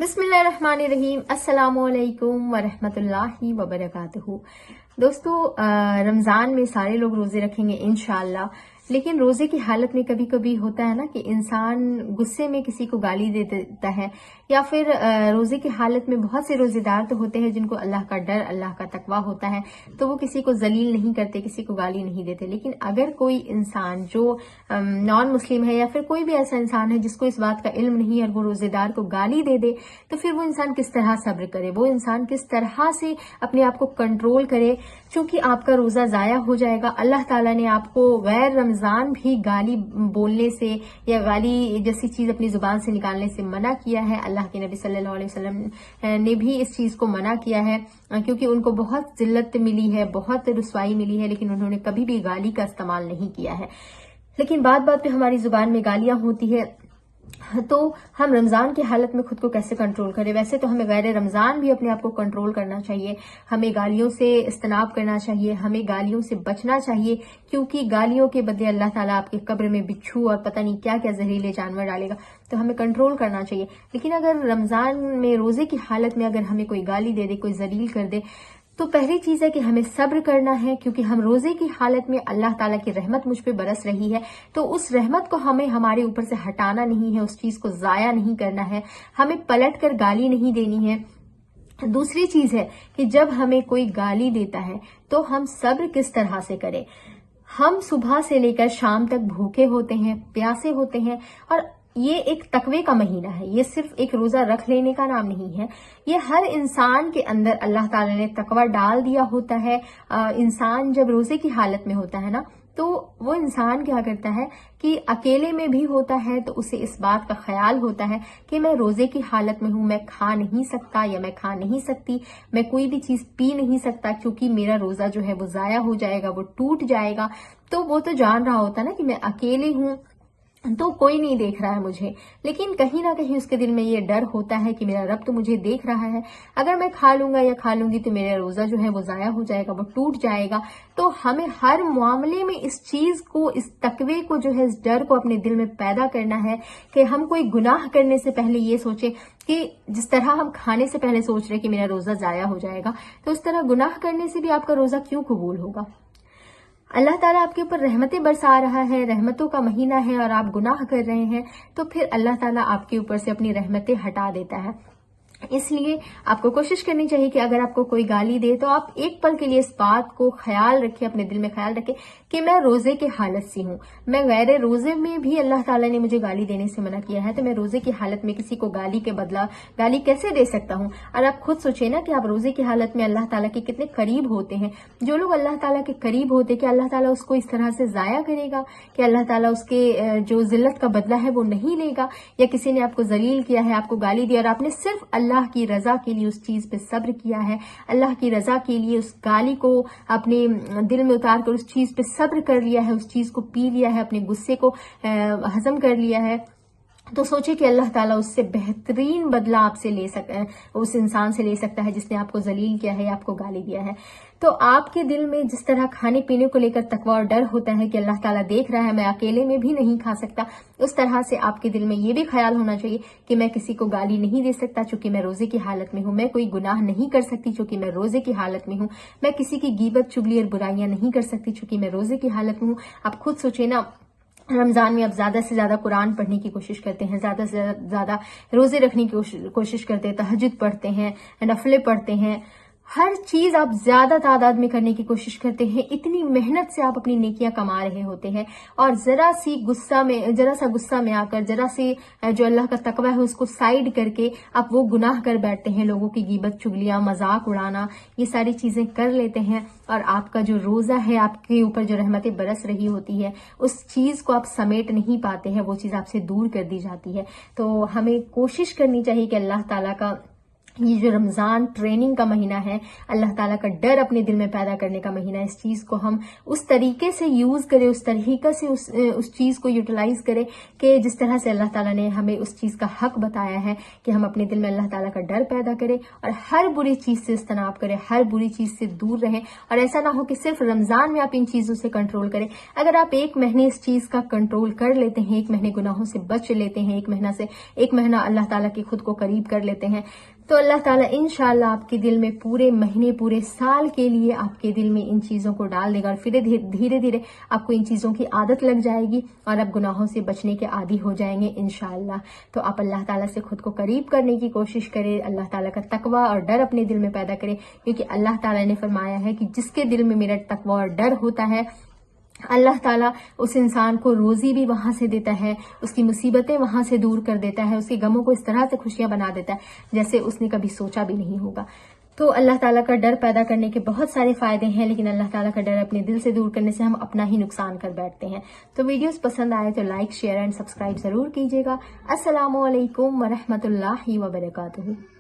बिस्मिल्लाहिर्रहमानिर्रहीम। अस्सलामुअलैकुम वरहमतुल्लाहि वबरकातुहू। दोस्तों, रमज़ान में सारे लोग रोजे रखेंगे इंशाअल्लाह, लेकिन रोजे की हालत में कभी कभी होता है ना कि इंसान गुस्से में किसी को गाली दे देता है, या फिर रोजे की हालत में बहुत से रोजेदार तो होते हैं जिनको अल्लाह का डर, अल्लाह का तकवा होता है, तो वो किसी को जलील नहीं करते, किसी को गाली नहीं देते। लेकिन अगर कोई इंसान जो नॉन मुस्लिम है या फिर कोई भी ऐसा इंसान है जिसको इस बात का इल्म नहीं है और वो रोजेदार को गाली दे दे, तो फिर वो इंसान किस तरह सब्र करे, वो इंसान किस तरह से अपने आप को कंट्रोल करे, क्योंकि आपका रोजा जाया हो जाएगा। अल्लाह ताला ने आपको गैर रमजान भी गाली बोलने से या गाली जैसी चीज अपनी जुबान से निकालने से मना किया है। अल्लाह के नबी सल्लल्लाहु अलैहि वसल्लम ने भी इस चीज को मना किया है, क्योंकि उनको बहुत जिल्लत मिली है, बहुत रुसवाई मिली है, लेकिन उन्होंने कभी भी गाली का इस्तेमाल नहीं किया है। लेकिन बात बात पे हमारी जुबान में गालियां होती है, तो हम रमजान की हालत में खुद को कैसे कंट्रोल करें। वैसे तो हमें गैर रमजान भी अपने आप को कंट्रोल करना चाहिए, हमें गालियों से इज्तनाब करना चाहिए, हमें गालियों से बचना चाहिए, क्योंकि गालियों के बदले अल्लाह ताला आपके कब्र में बिच्छू और पता नहीं क्या क्या जहरीले जानवर डालेगा, तो हमें कंट्रोल करना चाहिए। लेकिन अगर रमजान में रोजे की हालत में अगर हमें कोई गाली दे दे, कोई जलील कर दे, तो पहली चीज है कि हमें सब्र करना है, क्योंकि हम रोजे की हालत में अल्लाह ताला की रहमत मुझ पे बरस रही है, तो उस रहमत को हमें हमारे ऊपर से हटाना नहीं है, उस चीज को जाया नहीं करना है, हमें पलट कर गाली नहीं देनी है। दूसरी चीज है कि जब हमें कोई गाली देता है तो हम सब्र किस तरह से करें। हम सुबह से लेकर शाम तक भूखे होते हैं, प्यासे होते हैं, और ये एक तकवे का महीना है, ये सिर्फ एक रोजा रख लेने का नाम नहीं है। ये हर इंसान के अंदर अल्लाह ताला ने तकवा डाल दिया होता है। इंसान जब रोजे की हालत में होता है ना, तो वो इंसान क्या करता है कि अकेले में भी होता है तो उसे इस बात का ख्याल होता है कि मैं रोजे की हालत में हूं, मैं खा नहीं सकता या मैं खा नहीं सकती, मैं कोई भी चीज पी नहीं सकता, क्योंकि मेरा रोजा जो है वो जाया हो जाएगा, वो टूट जाएगा। तो वो तो जान रहा होता है ना कि मैं अकेले हूं, तो कोई नहीं देख रहा है मुझे, लेकिन कहीं ना कहीं उसके दिल में ये डर होता है कि मेरा रब तो मुझे देख रहा है, अगर मैं खा लूंगा या खा लूंगी तो मेरा रोजा जो है वो जाया हो जाएगा, वो टूट जाएगा। तो हमें हर मामले में इस चीज को, इस तकवे को जो है, इस डर को अपने दिल में पैदा करना है कि हम कोई गुनाह करने से पहले ये सोचे कि जिस तरह हम खाने से पहले सोच रहे कि मेरा रोजा जाया हो जाएगा, तो उस तरह गुनाह करने से भी आपका रोजा क्यों कबूल होगा। अल्लाह ताला आपके ऊपर रहमतें बरसा रहा है, रहमतों का महीना है, और आप गुनाह कर रहे हैं, तो फिर अल्लाह ताला आपके ऊपर से अपनी रहमतें हटा देता है। इसलिए आपको कोशिश करनी चाहिए कि अगर आपको कोई गाली दे तो आप एक पल के लिए इस बात को ख्याल रखें, अपने दिल में ख्याल रखें कि मैं रोजे के हालत से हूं, मैं गैर रोजे में भी अल्लाह ताला ने मुझे गाली देने से मना किया है, तो मैं रोजे की हालत में किसी को गाली के बदला गाली कैसे दे सकता हूं। और आप खुद सोचिए ना कि आप रोजे की हालत में अल्लाह ताला के कितने करीब होते हैं। जो लोग अल्लाह ताला के करीब होते, कि अल्लाह ताला उसको इस तरह से जाया करेगा कि अल्लाह ताला उसके जो जिल्लत का बदला है वो नहीं लेगा, या किसी ने आपको जलील किया है, आपको गाली दी और आपने सिर्फ अल्लाह की रजा के लिए उस चीज पे सब्र किया है, अल्लाह की रजा के लिए उस गाली को अपने दिल में उतार कर उस चीज पे सब्र कर लिया है, उस चीज को पी लिया है, अपने गुस्से को हजम कर लिया है, तो सोचे कि अल्लाह ताला उससे बेहतरीन बदला आपसे ले सकता है, उस इंसान से ले सकता है जिसने आपको जलील किया है या आपको गाली दिया है। तो आपके दिल में जिस तरह खाने पीने को लेकर तकवा और डर होता है कि अल्लाह ताला देख रहा है, मैं अकेले में भी नहीं खा सकता, उस तरह से आपके दिल में ये भी ख्याल होना चाहिए कि मैं किसी को गाली नहीं दे सकता चूंकि मैं रोजे की हालत में हूं, मैं कोई गुनाह नहीं कर सकती चूंकि मैं रोजे की हालत में हूं, मैं किसी की गीबत, चुगली और बुराइयां नहीं कर सकती चूंकि मैं रोजे की हालत में हूं। आप खुद सोचिए ना, रमजान में आप ज्यादा से ज्यादा कुरान पढ़ने की कोशिश करते हैं, ज्यादा से ज्यादा रोजे रखने की कोशिश करते हैं, तहज्जुद पढ़ते हैं, नफले पढ़ते हैं, हर चीज आप ज्यादा तादाद में करने की कोशिश करते हैं, इतनी मेहनत से आप अपनी नेकियां कमा रहे होते हैं, और जरा सा गुस्सा में आकर, जरा से जो अल्लाह का तकवा है उसको साइड करके आप वो गुनाह कर बैठते हैं, लोगों की गीबत, चुगलियां, मजाक उड़ाना, ये सारी चीजें कर लेते हैं, और आपका जो रोजा है, आपके ऊपर जो रहमतें बरस रही होती है, उस चीज को आप समेट नहीं पाते हैं, वो चीज आपसे दूर कर दी जाती है। तो हमें कोशिश करनी चाहिए कि अल्लाह ताला का یہ جو رمضان ٹریننگ کا مہینہ ہے، اللہ تعالیٰ کا ڈر اپنے دل میں پیدا کرنے کا مہینہ ہے، اس چیز کو ہم اس طریقے سے یوز کریں، اس طریقے سے اس چیز کو یوٹیلائز کریں کہ جس طرح سے اللہ تعالیٰ نے ہمیں اس چیز کا حق بتایا ہے کہ ہم اپنے دل میں اللہ تعالیٰ کا ڈر پیدا کریں اور ہر بری چیز سے اجتناب کریں، ہر بری چیز سے دور رہیں، اور ایسا نہ ہو کہ صرف رمضان میں آپ ان چیزوں سے کنٹرول کریں۔ اگر آپ ایک مہینے اس چیز کا کنٹرول کر لیتے ہیں، ایک مہینے گناہوں سے بچ لیتے ہیں، ایک مہینہ اللہ تعالیٰ کے خود کو قریب کر لیتے ہیں، تو اللہ تعالیٰ انشاءاللہ آپ کے دل میں پورے مہینے پورے سال کے لیے آپ کے دل میں ان چیزوں کو ڈال دے گا، اور پھر دھیرے دھیرے آپ کو ان چیزوں کی عادت لگ جائے گی اور آپ گناہوں سے بچنے کے عادی ہو جائیں گے انشاءاللہ۔ تو آپ اللہ تعالیٰ سے خود کو قریب کرنے کی کوشش کریں، اللہ تعالیٰ کا تقوی اور ڈر اپنے دل میں پیدا کریں، کیونکہ اللہ تعالیٰ نے فرمایا ہے کہ جس کے دل میں میرا تقوی اور ڈر ہوتا ہے، اللہ تعالیٰ اس انسان کو روزی بھی وہاں سے دیتا ہے، اس کی مصیبتیں وہاں سے دور کر دیتا ہے، اس کے غموں کو اس طرح سے خوشیاں بنا دیتا ہے جیسے اس نے کبھی سوچا بھی نہیں ہوگا۔ تو اللہ تعالیٰ کا ڈر پیدا کرنے کے بہت سارے فائدے ہیں، لیکن اللہ تعالیٰ کا ڈر اپنے دل سے دور کرنے سے ہم اپنا ہی نقصان کر بیٹھتے ہیں۔ تو ویڈیوز پسند آئے تو لائک، شیئر اینڈ سبسکرائب ضرور کیجیے گا۔ السلام علیکم ورحمۃ اللہ وبرکاتہ۔